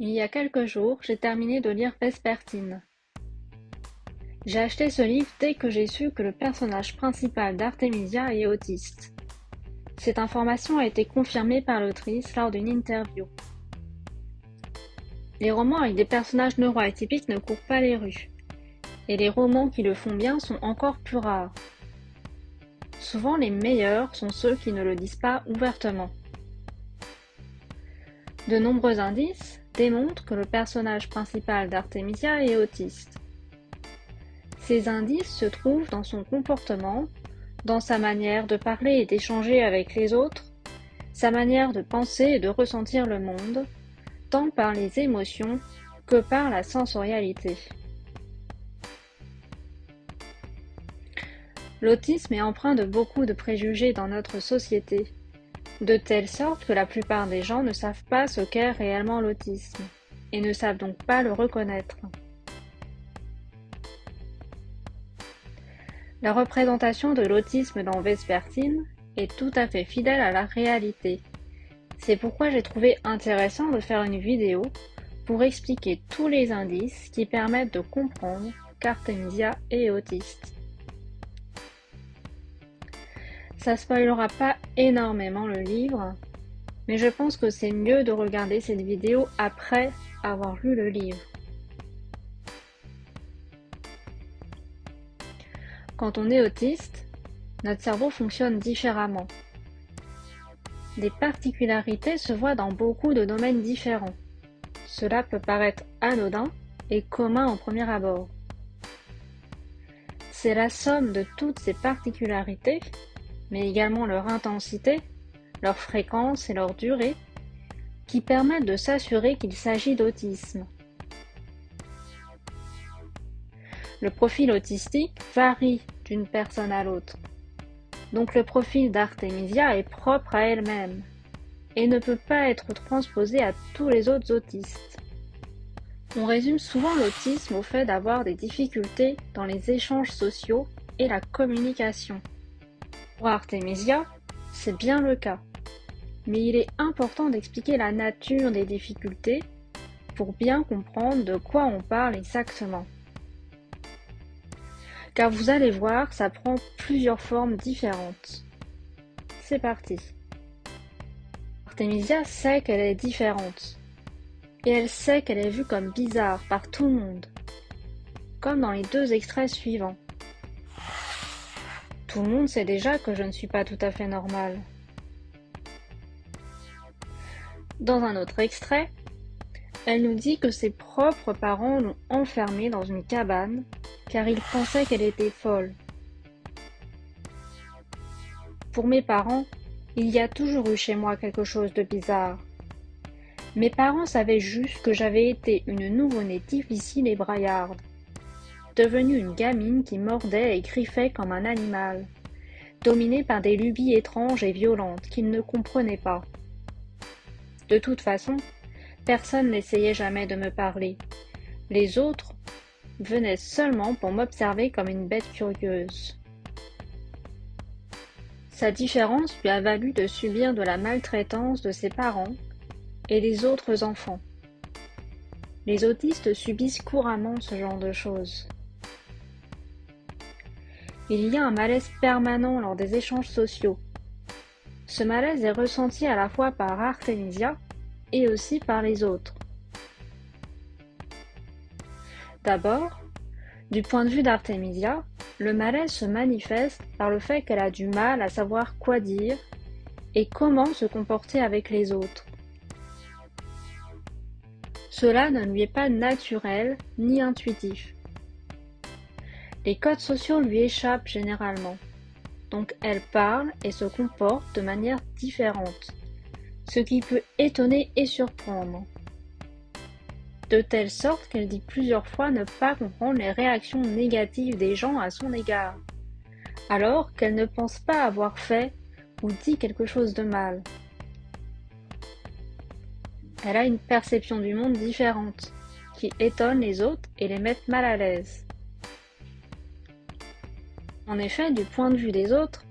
Il y a quelques jours, j'ai terminé de lire Vespertine. J'ai acheté ce livre dès que j'ai su que le personnage principal d'Artemisia est autiste. Cette information a été confirmée par l'autrice lors d'une interview. Les romans avec des personnages neuroatypiques ne courent pas les rues, et les romans qui le font bien sont encore plus rares. Souvent les meilleurs sont ceux qui ne le disent pas ouvertement. De nombreux indices démontrent que le personnage principal d'Artemisia est autiste. Ces indices se trouvent dans son comportement, dans sa manière de parler et d'échanger avec les autres, sa manière de penser et de ressentir le monde, tant par les émotions que par la sensorialité. L'autisme est empreint de beaucoup de préjugés dans notre société, de telle sorte que la plupart des gens ne savent pas ce qu'est réellement l'autisme, et ne savent donc pas le reconnaître. La représentation de l'autisme dans Vespertine est tout à fait fidèle à la réalité. C'est pourquoi j'ai trouvé intéressant de faire une vidéo pour expliquer tous les indices qui permettent de comprendre qu'Artemisia est autiste. Ça spoilera pas énormément le livre, mais je pense que c'est mieux de regarder cette vidéo après avoir lu le livre. Quand on est autiste, notre cerveau fonctionne différemment. Les particularités se voient dans beaucoup de domaines différents. Cela peut paraître anodin et commun au premier abord. C'est la somme de toutes ces particularités, mais également leur intensité, leur fréquence et leur durée, qui permettent de s'assurer qu'il s'agit d'autisme. Le profil autistique varie d'une personne à l'autre. Donc le profil d'Artemisia est propre à elle-même et ne peut pas être transposé à tous les autres autistes. On résume souvent l'autisme au fait d'avoir des difficultés dans les échanges sociaux et la communication. Pour Artemisia, c'est bien le cas, mais il est important d'expliquer la nature des difficultés pour bien comprendre de quoi on parle exactement. Car vous allez voir, ça prend plusieurs formes différentes. C'est parti. Artemisia sait qu'elle est différente. Et elle sait qu'elle est vue comme bizarre par tout le monde. Comme dans les deux extraits suivants. Tout le monde sait déjà que je ne suis pas tout à fait normale. Dans un autre extrait, elle nous dit que ses propres parents l'ont enfermée dans une cabane car ils pensaient qu'elle était folle. Pour mes parents, il y a toujours eu chez moi quelque chose de bizarre. Mes parents savaient juste que j'avais été une nouveau-née difficile et braillarde, devenue une gamine qui mordait et griffait comme un animal, dominée par des lubies étranges et violentes qu'ils ne comprenaient pas. De toute façon, personne n'essayait jamais de me parler. Les autres venaient seulement pour m'observer comme une bête curieuse. Sa différence lui a valu de subir de la maltraitance de ses parents et des autres enfants. Les autistes subissent couramment ce genre de choses. Il y a un malaise permanent lors des échanges sociaux. Ce malaise est ressenti à la fois par Artemisia et aussi par les autres. D'abord, du point de vue d'Artemisia, le malaise se manifeste par le fait qu'elle a du mal à savoir quoi dire et comment se comporter avec les autres. Cela ne lui est pas naturel ni intuitif. Les codes sociaux lui échappent généralement, donc elle parle et se comporte de manière différente, ce qui peut étonner et surprendre. De telle sorte qu'elle dit plusieurs fois ne pas comprendre les réactions négatives des gens à son égard, alors qu'elle ne pense pas avoir fait ou dit quelque chose de mal. Elle a une perception du monde différente, qui étonne les autres et les met mal à l'aise. En effet, du point de vue des autres,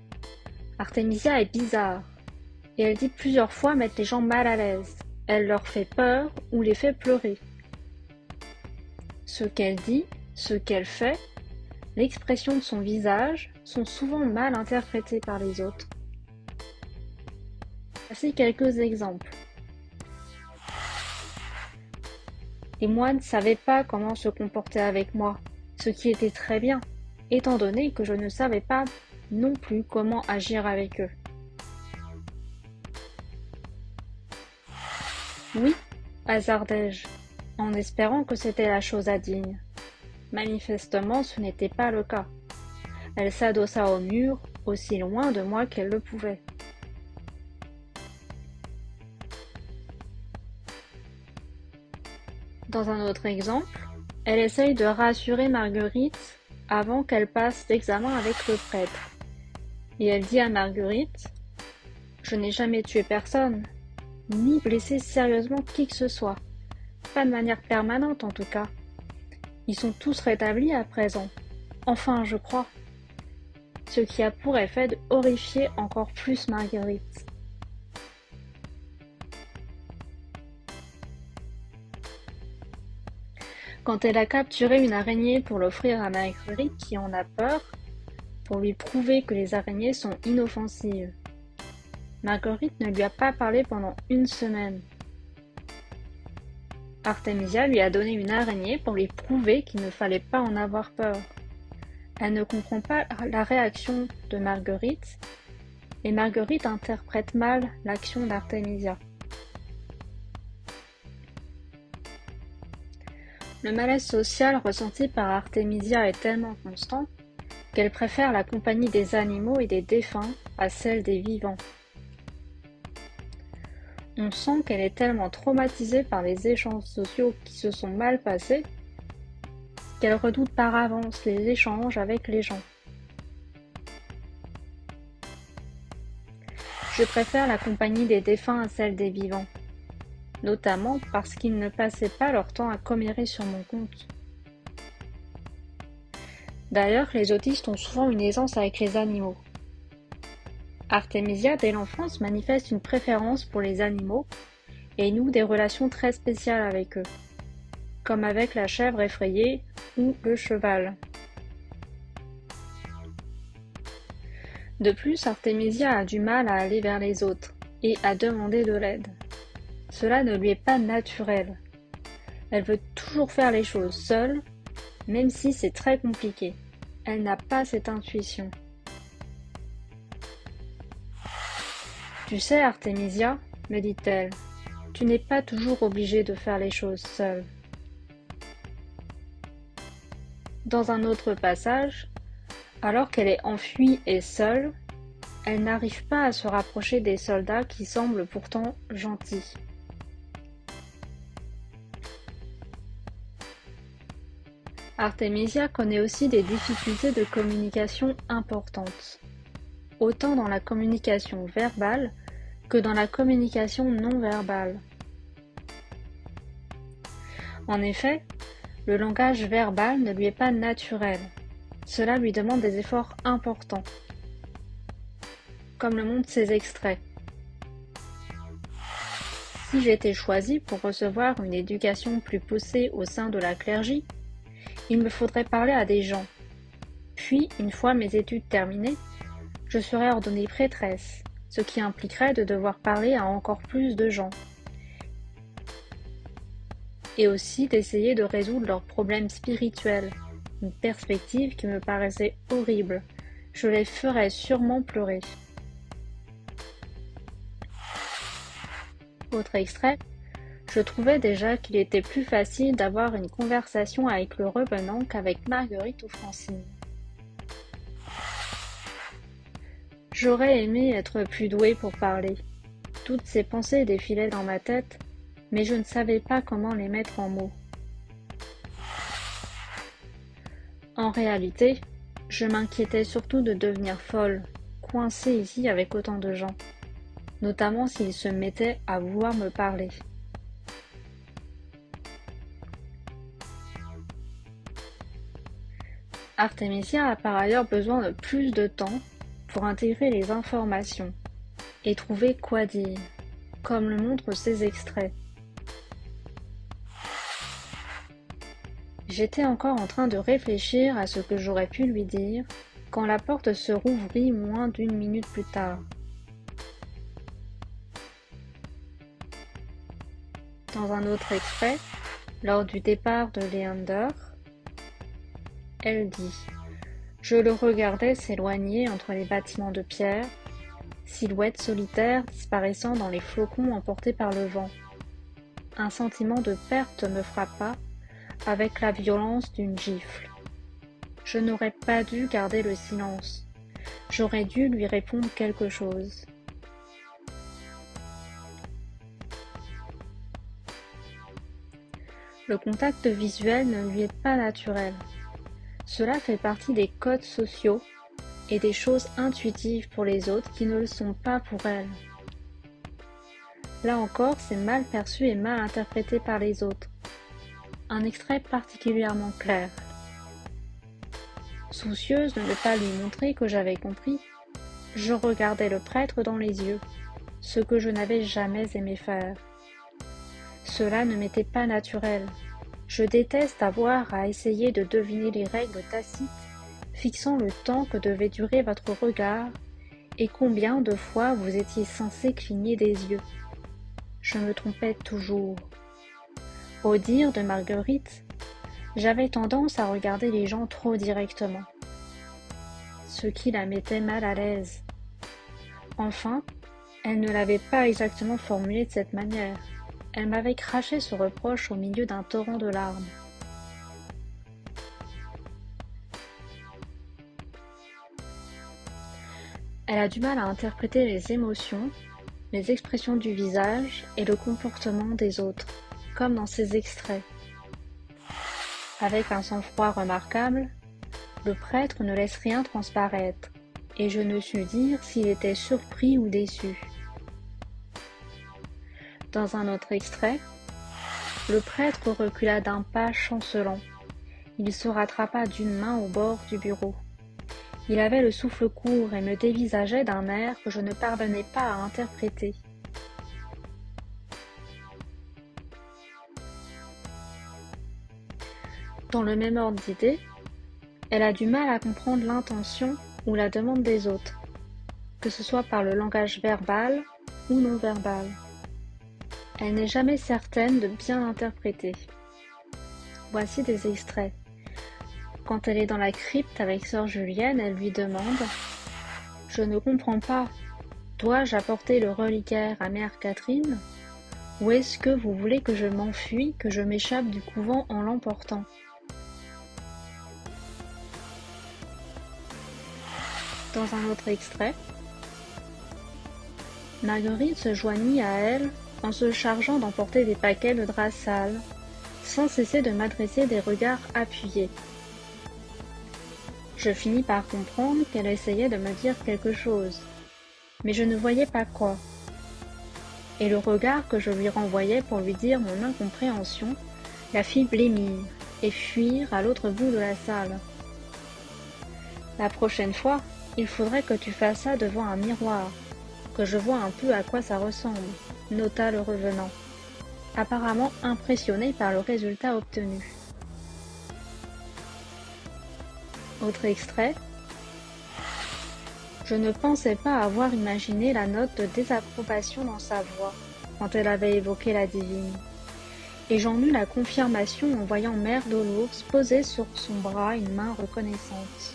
Artemisia est bizarre, et elle dit plusieurs fois mettre les gens mal à l'aise. elle leur fait peur ou les fait pleurer. Ce qu'elle dit, ce qu'elle fait, l'expression de son visage sont souvent mal interprétés par les autres. Voici quelques exemples. Les moines ne savaient pas comment se comporter avec moi, ce qui était très bien, étant donné que je ne savais pas non plus comment agir avec eux. Oui, hasardai-je, en espérant que c'était la chose indigne. Manifestement, ce n'était pas le cas. Elle s'adossa au mur, aussi loin de moi qu'elle le pouvait. Dans un autre exemple, elle essaye de rassurer Marguerite avant qu'elle passe l'examen avec le prêtre. Et elle dit à Marguerite : « Je n'ai jamais tué personne, ni blessé sérieusement qui que ce soit. Pas de manière permanente en tout cas. Ils sont tous rétablis à présent. Enfin, je crois. » Ce qui a pour effet de horrifier encore plus Marguerite. Quand elle a capturé une araignée pour l'offrir à Marguerite qui en a peur, pour lui prouver que les araignées sont inoffensives. Marguerite ne lui a pas parlé pendant une semaine. Artemisia lui a donné une araignée pour lui prouver qu'il ne fallait pas en avoir peur. Elle ne comprend pas la réaction de Marguerite, et Marguerite interprète mal l'action d'Artemisia. Le malaise social ressenti par Artemisia est tellement constant qu'elle préfère la compagnie des animaux et des défunts à celle des vivants. On sent qu'elle est tellement traumatisée par les échanges sociaux qui se sont mal passés qu'elle redoute par avance les échanges avec les gens. Je préfère la compagnie des défunts à celle des vivants, notamment parce qu'ils ne passaient pas leur temps à commérer sur mon compte. D'ailleurs, les autistes ont souvent une aisance avec les animaux. Artemisia, dès l'enfance, manifeste une préférence pour les animaux et noue des relations très spéciales avec eux, comme avec la chèvre effrayée ou le cheval. De plus, Artemisia a du mal à aller vers les autres et à demander de l'aide. Cela ne lui est pas naturel. Elle veut toujours faire les choses seule, même si c'est très compliqué. Elle n'a pas cette intuition. « Tu sais, Artemisia, me dit-elle, tu n'es pas toujours obligée de faire les choses seule. » Dans un autre passage, alors qu'elle est enfuie et seule, elle n'arrive pas à se rapprocher des soldats qui semblent pourtant gentils. Artemisia connaît aussi des difficultés de communication importantes, autant dans la communication verbale que dans la communication non verbale. En effet, le langage verbal ne lui est pas naturel. Cela lui demande des efforts importants, comme le montrent ces extraits. Si j'étais choisie pour recevoir une éducation plus poussée au sein de la clergie, il me faudrait parler à des gens. Puis, une fois mes études terminées, je serais ordonnée prêtresse, ce qui impliquerait de devoir parler à encore plus de gens. Et aussi d'essayer de résoudre leurs problèmes spirituels, une perspective qui me paraissait horrible. Je les ferais sûrement pleurer. Autre extrait. Je trouvais déjà qu'il était plus facile d'avoir une conversation avec le revenant qu'avec Marguerite ou Francine. J'aurais aimé être plus douée pour parler. Toutes ces pensées défilaient dans ma tête, mais je ne savais pas comment les mettre en mots. En réalité, je m'inquiétais surtout de devenir folle, coincée ici avec autant de gens, notamment s'ils se mettaient à vouloir me parler. Artemisia a par ailleurs besoin de plus de temps pour intégrer les informations et trouver quoi dire. comme le montrent ces extraits. J'étais encore en train de réfléchir à ce que j'aurais pu lui dire quand la porte se rouvrit moins d'une minute plus tard. Dans un autre extrait, lors du départ de Leander, elle dit « Je le regardais s'éloigner entre les bâtiments de pierre, silhouette solitaire disparaissant dans les flocons emportés par le vent. Un sentiment de perte me frappa avec la violence d'une gifle. Je n'aurais pas dû garder le silence. J'aurais dû lui répondre quelque chose. » Le contact visuel ne lui est pas naturel. Cela fait partie des codes sociaux et des choses intuitives pour les autres qui ne le sont pas pour elle. Là encore, c'est mal perçu et mal interprété par les autres. Un extrait particulièrement clair. Soucieuse de ne pas lui montrer que j'avais compris, je regardais le prêtre dans les yeux, ce que je n'avais jamais aimé faire. Cela ne m'était pas naturel. Je déteste avoir à essayer de deviner les règles tacites fixant le temps que devait durer votre regard et combien de fois vous étiez censé cligner des yeux. Je me trompais toujours. Au dire de Marguerite, j'avais tendance à regarder les gens trop directement, ce qui la mettait mal à l'aise. Enfin, elle ne l'avait pas exactement formulé de cette manière. Elle m'avait craché ce reproche au milieu d'un torrent de larmes. Elle a du mal à interpréter les émotions, les expressions du visage et le comportement des autres, comme dans ces extraits. Avec un sang-froid remarquable, le prêtre ne laisse rien transparaître, et je ne sus dire s'il était surpris ou déçu. Dans un autre extrait, le prêtre recula d'un pas chancelant. Il se rattrapa d'une main au bord du bureau. Il avait le souffle court et me dévisageait d'un air que je ne parvenais pas à interpréter. Dans le même ordre d'idée, elle a du mal à comprendre l'intention ou la demande des autres, que ce soit par le langage verbal ou non verbal. Elle n'est jamais certaine de bien interpréter. Voici des extraits. Quand elle est dans la crypte avec sœur Julienne, elle lui demande « Je ne comprends pas, dois-je apporter le reliquaire à mère Catherine ? Ou est-ce que vous voulez que je m'enfuie, que je m'échappe du couvent en l'emportant ?» Dans un autre extrait, Marguerite se joignit à elle en se chargeant d'emporter des paquets de draps sales, sans cesser de m'adresser des regards appuyés. Je finis par comprendre qu'elle essayait de me dire quelque chose, mais je ne voyais pas quoi. Et le regard que je lui renvoyais pour lui dire mon incompréhension la fit blêmir et fuir à l'autre bout de la salle. La prochaine fois, il faudrait que tu fasses ça devant un miroir, que je vois un peu à quoi ça ressemble, nota le revenant, apparemment impressionné par le résultat obtenu. Autre extrait. Je ne pensais pas avoir imaginé la note de désapprobation dans sa voix quand elle avait évoqué la divine, et j'en eus la confirmation en voyant Mère Dolores poser sur son bras une main reconnaissante.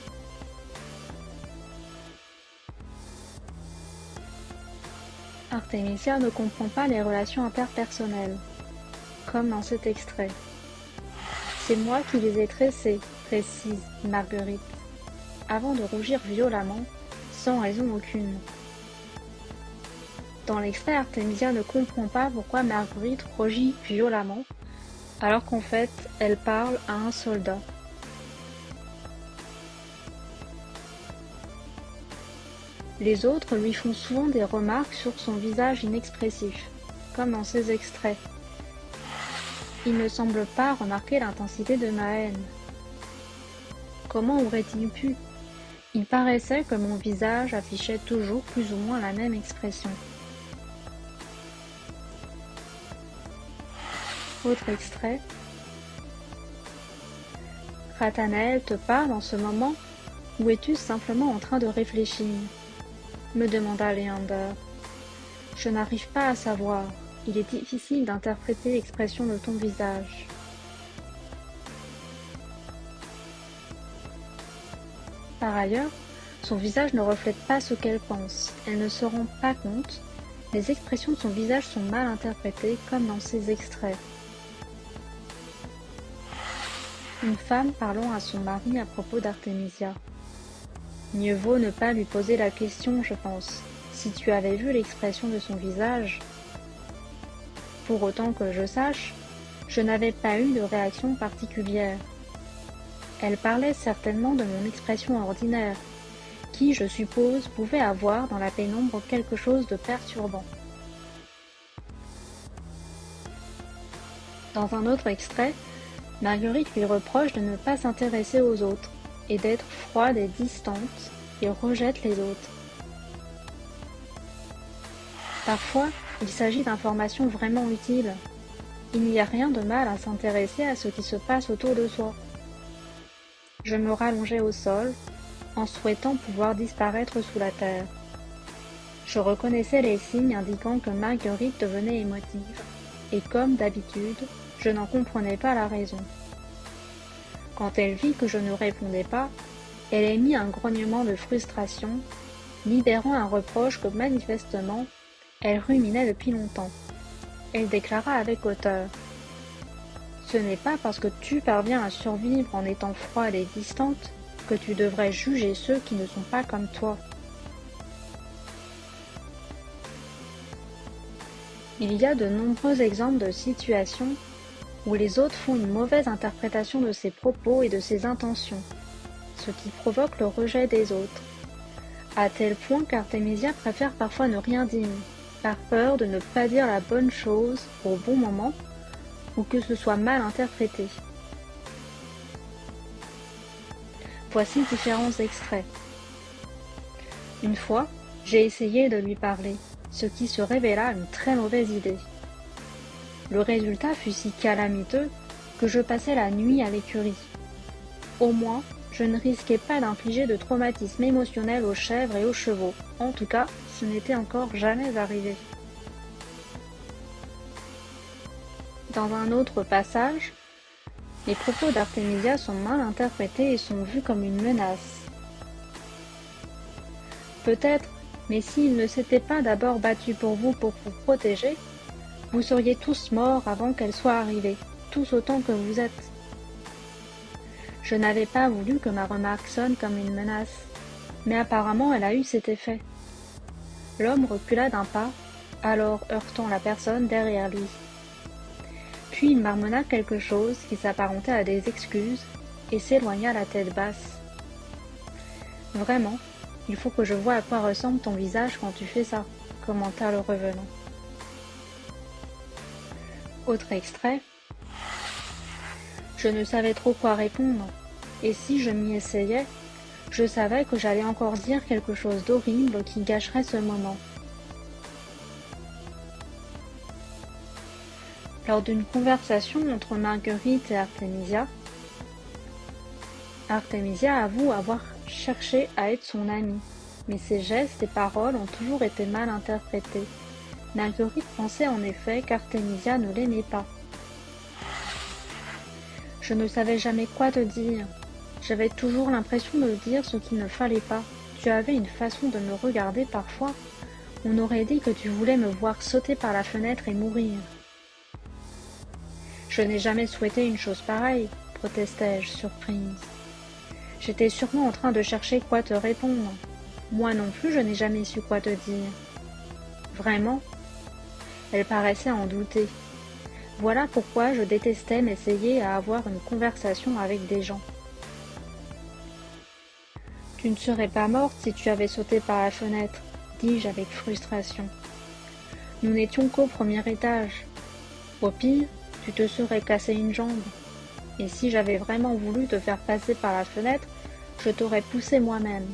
Artemisia ne comprend pas les relations interpersonnelles, comme dans cet extrait. C'est moi qui les ai tressées, précise Marguerite, avant de rougir violemment, sans raison aucune. Dans l'extrait, Artemisia ne comprend pas pourquoi Marguerite rougit violemment, alors qu'en fait, elle parle à un soldat. Les autres lui font souvent des remarques sur son visage inexpressif, comme dans ces extraits. Il ne semble pas remarquer l'intensité de ma haine. Comment aurait-il pu ? Il paraissait que mon visage affichait toujours plus ou moins la même expression. Autre extrait. Nathanaël te parle en ce moment, ou es-tu simplement en train de réfléchir? Me demanda Leander. Je n'arrive pas à savoir. Il est difficile d'interpréter l'expression de ton visage. Par ailleurs, son visage ne reflète pas ce qu'elle pense. Elle ne se rend pas compte. Les expressions de son visage sont mal interprétées, comme dans ces extraits. Une femme parlant à son mari à propos d'Artémisia. Mieux vaut ne pas lui poser la question, je pense. Si tu avais vu l'expression de son visage, pour autant que je sache, je n'avais pas eu de réaction particulière. Elle parlait certainement de mon expression ordinaire, qui, je suppose, pouvait avoir dans la pénombre quelque chose de perturbant. Dans un autre extrait, Marguerite lui reproche de ne pas s'intéresser aux autres, et d'être froide et distante, et rejette les autres. Parfois, il s'agit d'informations vraiment utiles. Il n'y a rien de mal à s'intéresser à ce qui se passe autour de soi. Je me rallongeai au sol, en souhaitant pouvoir disparaître sous la terre. Je reconnaissais les signes indiquant que Marguerite devenait émotive, et comme d'habitude, je n'en comprenais pas la raison. Quand elle vit que je ne répondais pas, elle émit un grognement de frustration, libérant un reproche que manifestement, elle ruminait depuis longtemps. Elle déclara avec hauteur. Ce n'est pas parce que tu parviens à survivre en étant froide et distante que tu devrais juger ceux qui ne sont pas comme toi. Il y a de nombreux exemples de situations où les autres font une mauvaise interprétation de ses propos et de ses intentions, ce qui provoque le rejet des autres, à tel point qu'Artémisia préfère parfois ne rien dire, par peur de ne pas dire la bonne chose au bon moment ou que ce soit mal interprété. Voici différents extraits. Une fois, j'ai essayé de lui parler, ce qui se révéla une très mauvaise idée. Le résultat fut si calamiteux que je passai la nuit à l'écurie. Au moins, je ne risquais pas d'infliger de traumatisme émotionnel aux chèvres et aux chevaux. En tout cas, ce n'était encore jamais arrivé. Dans un autre passage, les propos d'Artémisia sont mal interprétés et sont vus comme une menace. Peut-être, mais s'il ne s'était pas d'abord battu pour vous protéger, vous seriez tous morts avant qu'elle soit arrivée, tous autant que vous êtes. Je n'avais pas voulu que ma remarque sonne comme une menace, mais apparemment elle a eu cet effet. L'homme recula d'un pas, alors heurtant la personne derrière lui. Puis il marmonna quelque chose qui s'apparentait à des excuses et s'éloigna la tête basse. Vraiment, il faut que je voie à quoi ressemble ton visage quand tu fais ça, commenta le revenant. Autre extrait. Je ne savais trop quoi répondre, et si je m'y essayais, je savais que j'allais encore dire quelque chose d'horrible qui gâcherait ce moment. Lors d'une conversation entre Marguerite et Artémisia avoue avoir cherché à être son amie, mais ses gestes et paroles ont toujours été mal interprétés. Marguerite pensait en effet qu'Artémisia ne l'aimait pas. Je ne savais jamais quoi te dire. J'avais toujours l'impression de dire ce qu'il ne fallait pas. Tu avais une façon de me regarder parfois. On aurait dit que tu voulais me voir sauter par la fenêtre et mourir. Je n'ai jamais souhaité une chose pareille, protestai-je, surprise. J'étais sûrement en train de chercher quoi te répondre. Moi non plus, je n'ai jamais su quoi te dire. Vraiment ? Elle paraissait en douter. Voilà pourquoi je détestais m'essayer à avoir une conversation avec des gens. Tu ne serais pas morte si tu avais sauté par la fenêtre, dis-je avec frustration. Nous n'étions qu'au premier étage. Au pire, tu te serais cassé une jambe. Et si j'avais vraiment voulu te faire passer par la fenêtre, je t'aurais poussé moi-même.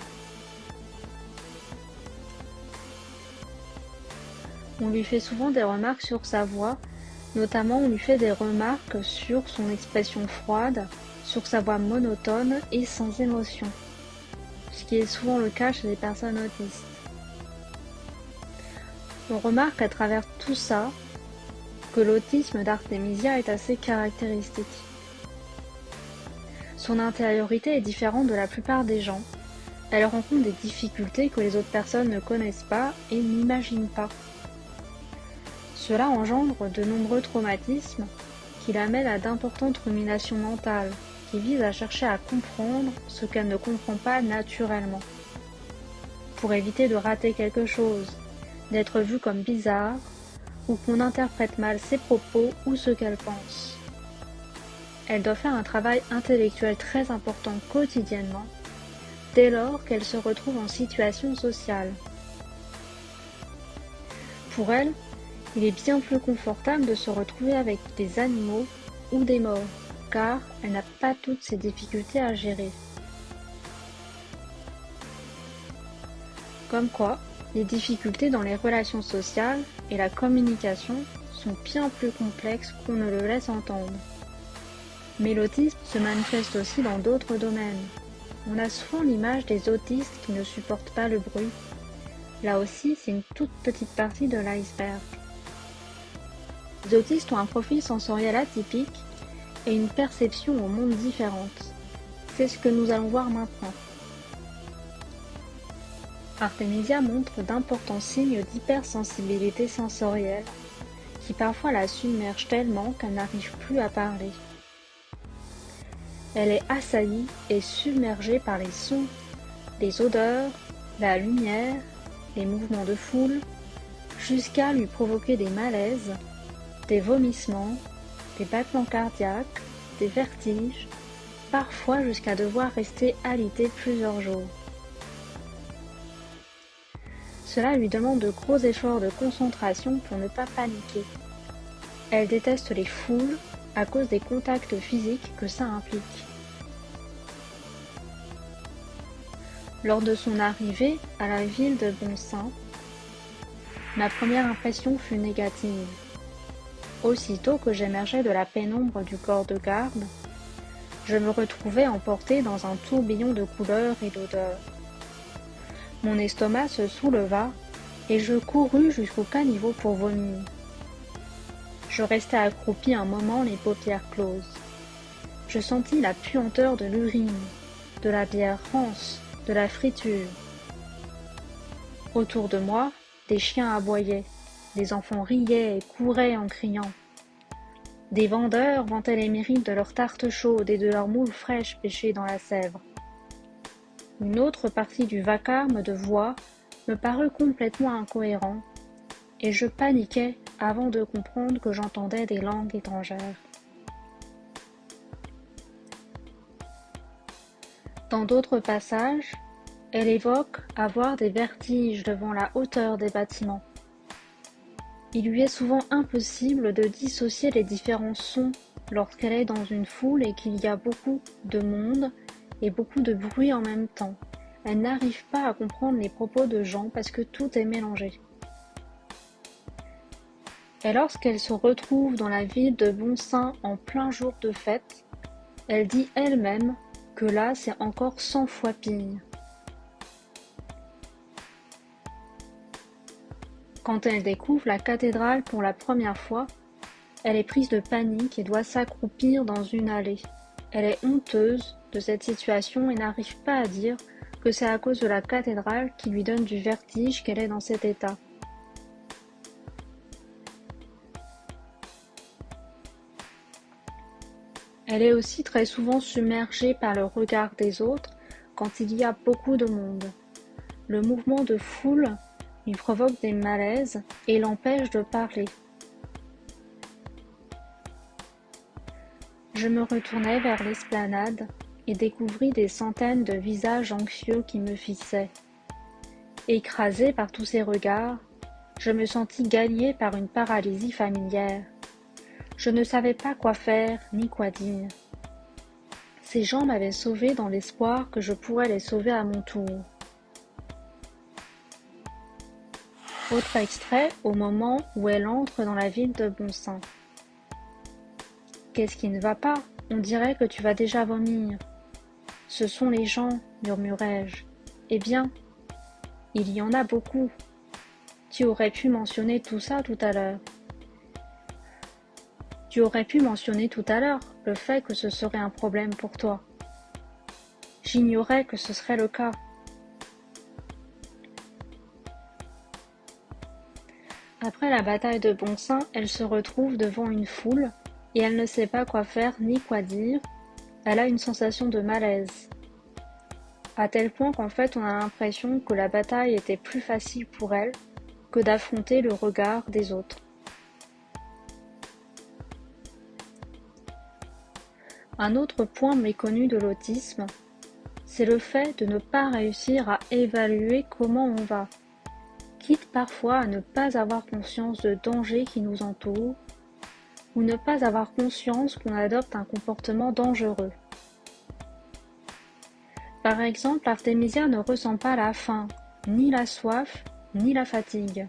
On lui fait souvent des remarques sur sa voix, Notamment, on lui fait des remarques sur son expression froide, sur sa voix monotone et sans émotion, ce qui est souvent le cas chez les personnes autistes. On remarque à travers tout ça que l'autisme d'Artemisia est assez caractéristique. Son intériorité est différente de la plupart des gens. Elle rencontre des difficultés que les autres personnes ne connaissent pas et n'imaginent pas. Cela engendre de nombreux traumatismes qui l'amènent à d'importantes ruminations mentales, qui visent à chercher à comprendre ce qu'elle ne comprend pas naturellement, pour éviter de rater quelque chose, d'être vue comme bizarre, ou qu'on interprète mal ses propos ou ce qu'elle pense. Elle doit faire un travail intellectuel très important quotidiennement, dès lors qu'elle se retrouve en situation sociale. Pour elle, il est bien plus confortable de se retrouver avec des animaux ou des morts, car elle n'a pas toutes ces difficultés à gérer. Comme quoi, les difficultés dans les relations sociales et la communication sont bien plus complexes qu'on ne le laisse entendre. Mais l'autisme se manifeste aussi dans d'autres domaines. On a souvent l'image des autistes qui ne supportent pas le bruit. Là aussi, c'est une toute petite partie de l'iceberg. Les autistes ont un profil sensoriel atypique et une perception au monde différente. C'est ce que nous allons voir maintenant. Artemisia montre d'importants signes d'hypersensibilité sensorielle qui parfois la submergent tellement qu'elle n'arrive plus à parler. Elle est assaillie et submergée par les sons, les odeurs, la lumière, les mouvements de foule, jusqu'à lui provoquer des malaises, des vomissements, des battements cardiaques, des vertiges, parfois jusqu'à devoir rester alitée plusieurs jours. Cela lui demande de gros efforts de concentration pour ne pas paniquer. Elle déteste les foules à cause des contacts physiques que ça implique. Lors de son arrivée à la ville de Bonseing, ma première impression fut négative. Aussitôt que j'émergeais de la pénombre du corps de garde, je me retrouvais emportée dans un tourbillon de couleurs et d'odeurs. Mon estomac se souleva et je courus jusqu'au caniveau pour vomir. Je restai accroupie un moment les paupières closes. Je sentis la puanteur de l'urine, de la bière rance, de la friture. Autour de moi, des chiens aboyaient, des enfants riaient et couraient en criant. Des vendeurs vantaient les mérites de leurs tartes chaudes et de leurs moules fraîches pêchées dans la Sèvre. Une autre partie du vacarme de voix me parut complètement incohérent, et je paniquais avant de comprendre que j'entendais des langues étrangères. Dans d'autres passages, elle évoque avoir des vertiges devant la hauteur des bâtiments. Il lui est souvent impossible de dissocier les différents sons lorsqu'elle est dans une foule et qu'il y a beaucoup de monde et beaucoup de bruit en même temps. Elle n'arrive pas à comprendre les propos de gens parce que tout est mélangé. Et lorsqu'elle se retrouve dans la ville de Bonseing en plein jour de fête, elle dit elle-même que là c'est encore 100 fois pire. Quand elle découvre la cathédrale pour la première fois, elle est prise de panique et doit s'accroupir dans une allée. Elle est honteuse de cette situation et n'arrive pas à dire que c'est à cause de la cathédrale qui lui donne du vertige qu'elle est dans cet état. Elle est aussi très souvent submergée par le regard des autres quand il y a beaucoup de monde. Le mouvement de foule lui provoque des malaises et l'empêche de parler. Je me retournai vers l'esplanade et découvris des centaines de visages anxieux qui me fixaient. Écrasée par tous ces regards, je me sentis gagnée par une paralysie familière. Je ne savais pas quoi faire ni quoi dire. Ces gens m'avaient sauvée dans l'espoir que je pourrais les sauver à mon tour. Autre extrait au moment où elle entre dans la ville de Bonseing. Qu'est-ce qui ne va pas? On dirait que tu vas déjà vomir. Ce sont les gens, murmurai-je. Eh bien, il y en a beaucoup. Tu aurais pu mentionner tout ça tout à l'heure. Tu aurais pu mentionner tout à l'heure le fait que ce serait un problème pour toi. J'ignorais que ce serait le cas. Après la bataille de Bonsin, elle se retrouve devant une foule et elle ne sait pas quoi faire ni quoi dire. Elle a une sensation de malaise. À tel point qu'en fait on a l'impression que la bataille était plus facile pour elle que d'affronter le regard des autres. Un autre point méconnu de l'autisme, c'est le fait de ne pas réussir à évaluer comment on va, quitte parfois à ne pas avoir conscience de dangers qui nous entourent, ou ne pas avoir conscience qu'on adopte un comportement dangereux. Par exemple, Artemisia ne ressent pas la faim, ni la soif, ni la fatigue.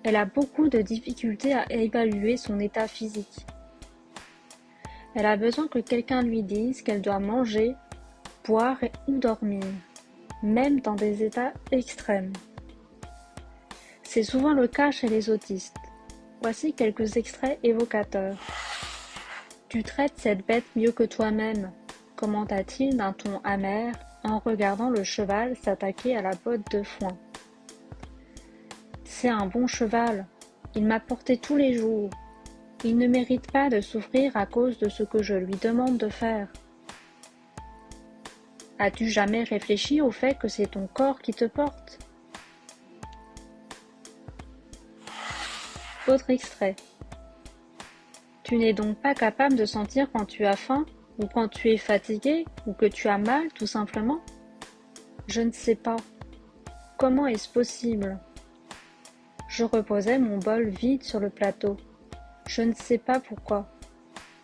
Elle a beaucoup de difficultés à évaluer son état physique. Elle a besoin que quelqu'un lui dise qu'elle doit manger, boire ou dormir, même dans des états extrêmes. C'est souvent le cas chez les autistes. Voici quelques extraits évocateurs. « Tu traites cette bête mieux que toi-même », commenta-t-il d'un ton amer en regardant le cheval s'attaquer à la botte de foin. « C'est un bon cheval, il m'a porté tous les jours. Il ne mérite pas de souffrir à cause de ce que je lui demande de faire. As-tu jamais réfléchi au fait que c'est ton corps qui te porte ? » Autre extrait. « Tu n'es donc pas capable de sentir quand tu as faim, ou quand tu es fatigué, ou que tu as mal, tout simplement ? Je ne sais pas. Comment est-ce possible ? Je reposais mon bol vide sur le plateau. Je ne sais pas pourquoi.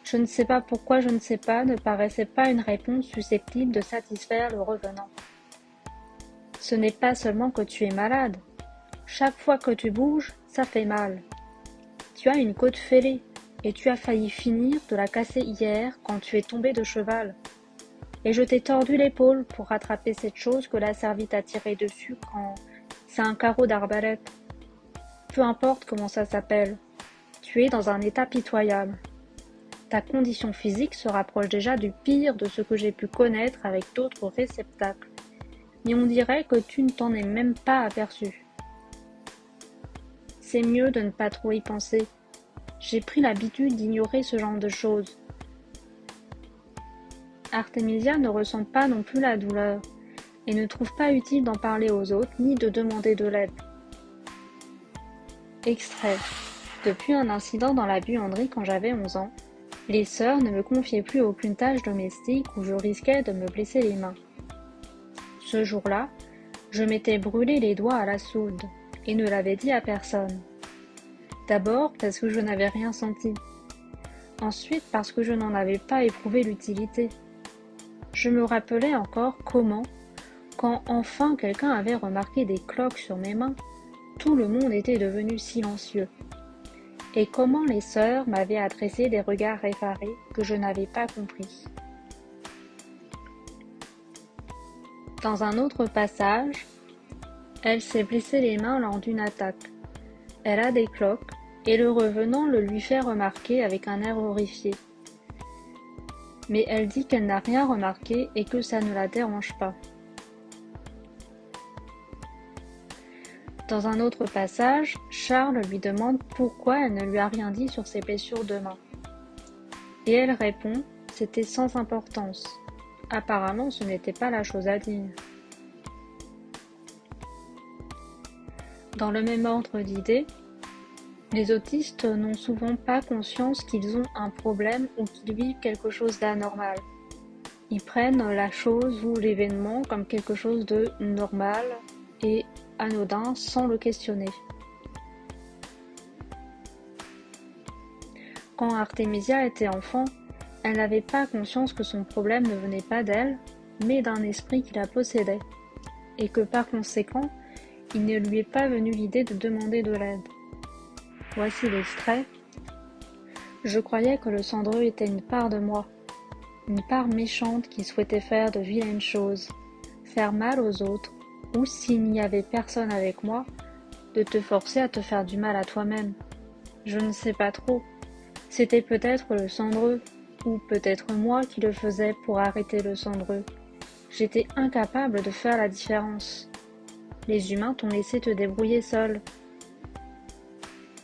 Je ne sais pas pourquoi je ne sais pas ne paraissait pas une réponse susceptible de satisfaire le revenant. Ce n'est pas seulement que tu es malade. Chaque fois que tu bouges, ça fait mal. Tu as une côte fêlée et tu as failli finir de la casser hier quand tu es tombé de cheval. Et je t'ai tordu l'épaule pour rattraper cette chose que la servite a tiré dessus quand c'est un carreau d'arbalète. Peu importe comment ça s'appelle. Tu es dans un état pitoyable. Ta condition physique se rapproche déjà du pire de ce que j'ai pu connaître avec d'autres réceptacles. Mais on dirait que tu ne t'en es même pas aperçu. C'est mieux de ne pas trop y penser. J'ai pris l'habitude d'ignorer ce genre de choses. Artemisia ne ressent pas non plus la douleur et ne trouve pas utile d'en parler aux autres ni de demander de l'aide. Extrait. Depuis un incident dans la buanderie quand j'avais 11 ans, les sœurs ne me confiaient plus aucune tâche domestique où je risquais de me blesser les mains. Ce jour-là, je m'étais brûlé les doigts à la soude et ne l'avais dit à personne. D'abord parce que je n'avais rien senti. Ensuite parce que je n'en avais pas éprouvé l'utilité. Je me rappelais encore comment, quand enfin quelqu'un avait remarqué des cloques sur mes mains, tout le monde était devenu silencieux. Et comment les sœurs m'avaient adressé des regards effarés que je n'avais pas compris. Dans un autre passage, elle s'est blessé les mains lors d'une attaque. Elle a des cloques et le revenant le lui fait remarquer avec un air horrifié. Mais elle dit qu'elle n'a rien remarqué et que ça ne la dérange pas. Dans un autre passage, Charles lui demande pourquoi elle ne lui a rien dit sur ses blessures de main. Et elle répond, c'était sans importance. Apparemment, ce n'était pas la chose à dire. Dans le même ordre d'idées, les autistes n'ont souvent pas conscience qu'ils ont un problème ou qu'ils vivent quelque chose d'anormal. Ils prennent la chose ou l'événement comme quelque chose de normal et anodin sans le questionner. Quand Artemisia était enfant, elle n'avait pas conscience que son problème ne venait pas d'elle, mais d'un esprit qui la possédait, et que par conséquent, il ne lui est pas venu l'idée de demander de l'aide. Voici l'extrait. Je croyais que le cendreux était une part de moi, une part méchante qui souhaitait faire de vilaines choses, faire mal aux autres, ou s'il n'y avait personne avec moi, de te forcer à te faire du mal à toi-même. Je ne sais pas trop. C'était peut-être le cendreux, ou peut-être moi qui le faisais pour arrêter le cendreux. J'étais incapable de faire la différence. Les humains t'ont laissé te débrouiller seul.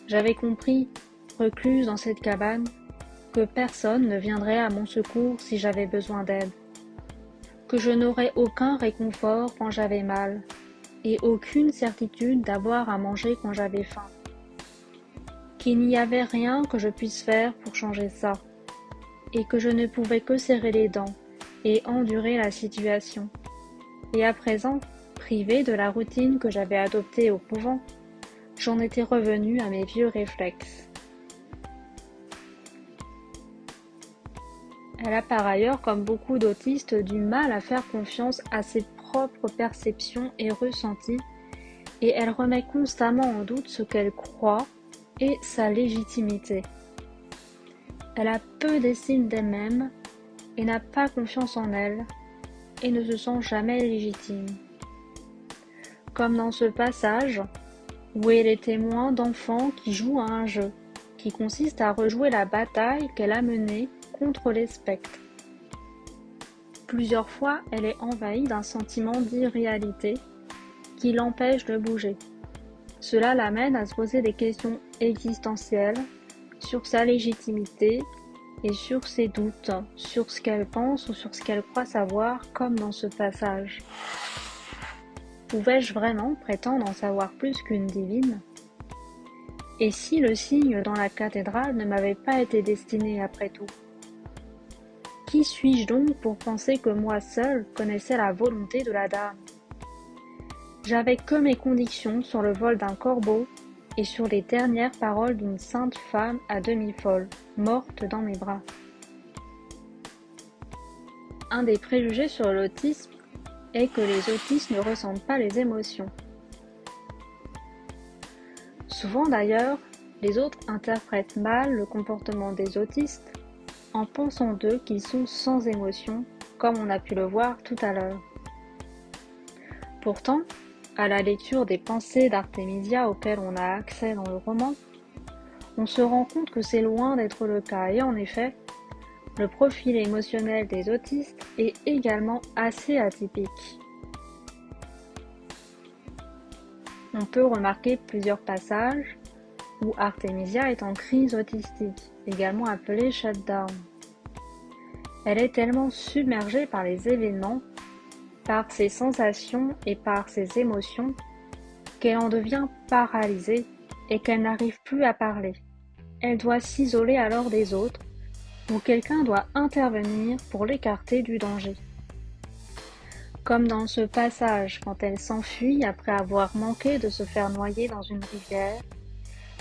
J'avais compris, recluse dans cette cabane, que personne ne viendrait à mon secours si j'avais besoin d'aide, que je n'aurais aucun réconfort quand j'avais mal, et aucune certitude d'avoir à manger quand j'avais faim, qu'il n'y avait rien que je puisse faire pour changer ça, et que je ne pouvais que serrer les dents et endurer la situation. Et à présent, privée de la routine que j'avais adoptée au couvent, j'en étais revenue à mes vieux réflexes. Elle a par ailleurs, comme beaucoup d'autistes, du mal à faire confiance à ses propres perceptions et ressentis, et elle remet constamment en doute ce qu'elle croit et sa légitimité. Elle a peu d'estime d'elle-même et n'a pas confiance en elle, et ne se sent jamais légitime. Comme dans ce passage où elle est témoin d'enfants qui jouent à un jeu, qui consiste à rejouer la bataille qu'elle a menée contre les spectres. Plusieurs fois, elle est envahie d'un sentiment d'irréalité qui l'empêche de bouger. Cela l'amène à se poser des questions existentielles sur sa légitimité et sur ses doutes, sur ce qu'elle pense ou sur ce qu'elle croit savoir, comme dans ce passage. Pouvais-je vraiment prétendre en savoir plus qu'une divine ? Et si le signe dans la cathédrale ne m'avait pas été destiné après tout ? Qui suis-je donc pour penser que moi seul connaissais la volonté de la dame ? J'avais que mes convictions sur le vol d'un corbeau et sur les dernières paroles d'une sainte femme à demi folle, morte dans mes bras. Un des préjugés sur l'autisme est que les autistes ne ressentent pas les émotions. Souvent d'ailleurs, les autres interprètent mal le comportement des autistes en pensant d'eux qu'ils sont sans émotion, comme on a pu le voir tout à l'heure. Pourtant, à la lecture des pensées d'Artemisia auxquelles on a accès dans le roman, on se rend compte que c'est loin d'être le cas et en effet, le profil émotionnel des autistes est également assez atypique. On peut remarquer plusieurs passages où Artemisia est en crise autistique, également appelée shutdown. Elle est tellement submergée par les événements, par ses sensations et par ses émotions, qu'elle en devient paralysée et qu'elle n'arrive plus à parler. Elle doit s'isoler alors des autres, ou quelqu'un doit intervenir pour l'écarter du danger. Comme dans ce passage, quand elle s'enfuit après avoir manqué de se faire noyer dans une rivière,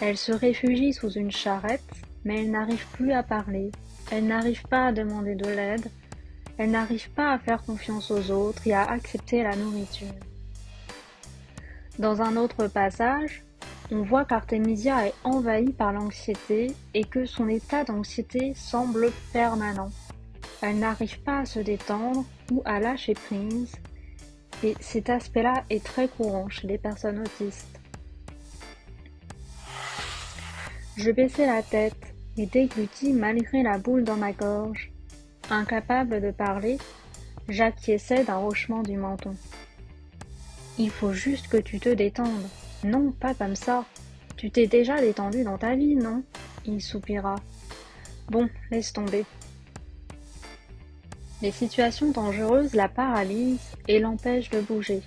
elle se réfugie sous une charrette, mais elle n'arrive plus à parler, elle n'arrive pas à demander de l'aide, elle n'arrive pas à faire confiance aux autres et à accepter la nourriture. Dans un autre passage, on voit qu'Artemisia est envahie par l'anxiété et que son état d'anxiété semble permanent. Elle n'arrive pas à se détendre ou à lâcher prise, et cet aspect-là est très courant chez les personnes autistes. Je baissai la tête et déglutis malgré la boule dans ma gorge. Incapable de parler, j'acquiesçai d'un hochement du menton. Il faut juste que tu te détendes. Non, pas comme ça. Tu t'es déjà détendu dans ta vie, non ? Il soupira. Bon, laisse tomber. Les situations dangereuses la paralysent et l'empêchent de bouger.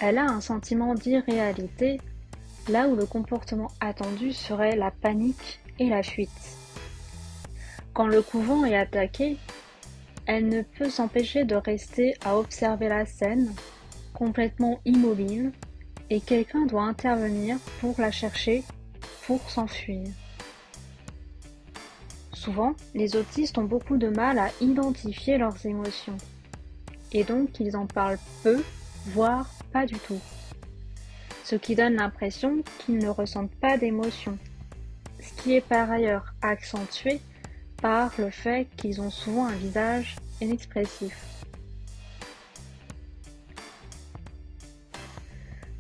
Elle a un sentiment d'irréalité, là où le comportement attendu serait la panique et la fuite. Quand le couvent est attaqué, elle ne peut s'empêcher de rester à observer la scène, complètement immobile, et quelqu'un doit intervenir pour la chercher, pour s'enfuir. Souvent, les autistes ont beaucoup de mal à identifier leurs émotions, et donc ils en parlent peu, voire pas du tout. Ce qui donne l'impression qu'ils ne ressentent pas d'émotions. ce qui est par ailleurs accentué par le fait qu'ils ont souvent un visage inexpressif.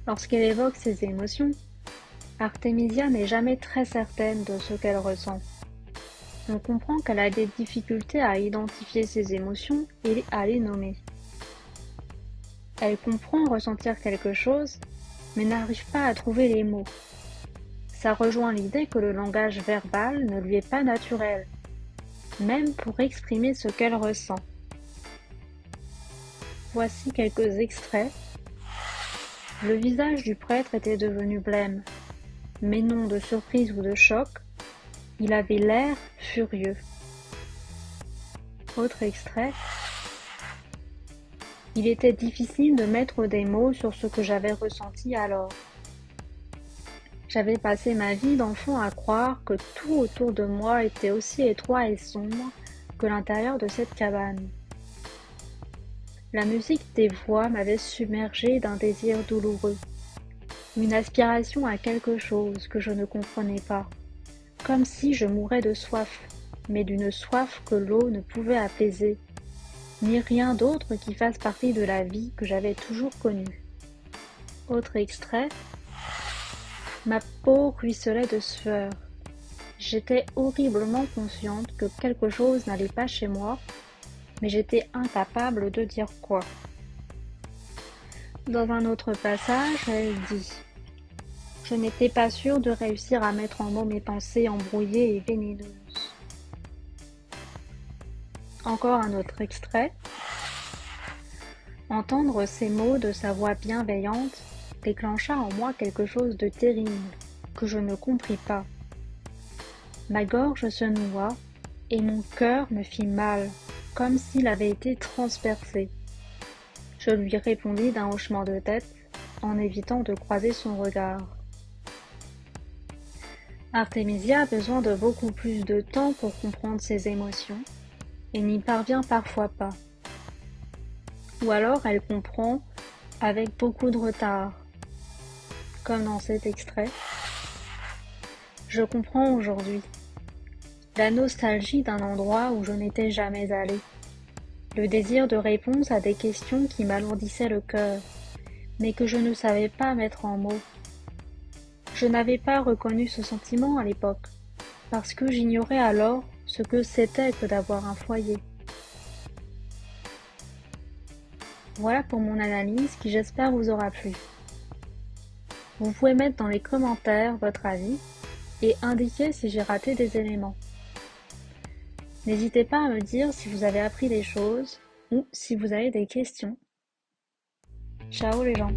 Lorsqu'elle évoque ses émotions, Artemisia n'est jamais très certaine de ce qu'elle ressent. On comprend qu'elle a des difficultés à identifier ses émotions et à les nommer. Elle comprend ressentir quelque chose, mais n'arrive pas à trouver les mots. Ça rejoint l'idée que le langage verbal ne lui est pas naturel, même pour exprimer ce qu'elle ressent. Voici quelques extraits. Le visage du prêtre était devenu blême, mais non de surprise ou de choc, il avait l'air furieux. Autre extrait. Il était difficile de mettre des mots sur ce que j'avais ressenti alors. J'avais passé ma vie d'enfant à croire que tout autour de moi était aussi étroit et sombre que l'intérieur de cette cabane. La musique des voix m'avait submergé d'un désir douloureux, une aspiration à quelque chose que je ne comprenais pas, comme si je mourais de soif, mais d'une soif que l'eau ne pouvait apaiser, ni rien d'autre qui fasse partie de la vie que j'avais toujours connue. Autre extrait. Ma peau ruisselait de sueur. J'étais horriblement consciente que quelque chose n'allait pas chez moi, mais j'étais incapable de dire quoi. Dans un autre passage, elle dit « Je n'étais pas sûre de réussir à mettre en mots mes pensées embrouillées et vénéneuses. » Encore un autre extrait. Entendre ces mots de sa voix bienveillante déclencha en moi quelque chose de terrible que je ne compris pas. Ma gorge se noua et mon cœur me fit mal, comme s'il avait été transpercé. Je lui répondis d'un hochement de tête, en évitant de croiser son regard. Artemisia a besoin de beaucoup plus de temps pour comprendre ses émotions, et n'y parvient parfois pas. Ou alors elle comprend avec beaucoup de retard, comme dans cet extrait. Je comprends aujourd'hui la nostalgie d'un endroit où je n'étais jamais allée, le désir de réponse à des questions qui m'alourdissaient le cœur, mais que je ne savais pas mettre en mots. Je n'avais pas reconnu ce sentiment à l'époque, parce que j'ignorais alors ce que c'était que d'avoir un foyer. Voilà pour mon analyse qui j'espère vous aura plu. Vous pouvez mettre dans les commentaires votre avis et indiquer si j'ai raté des éléments. N'hésitez pas à me dire si vous avez appris des choses ou si vous avez des questions. Ciao les gens!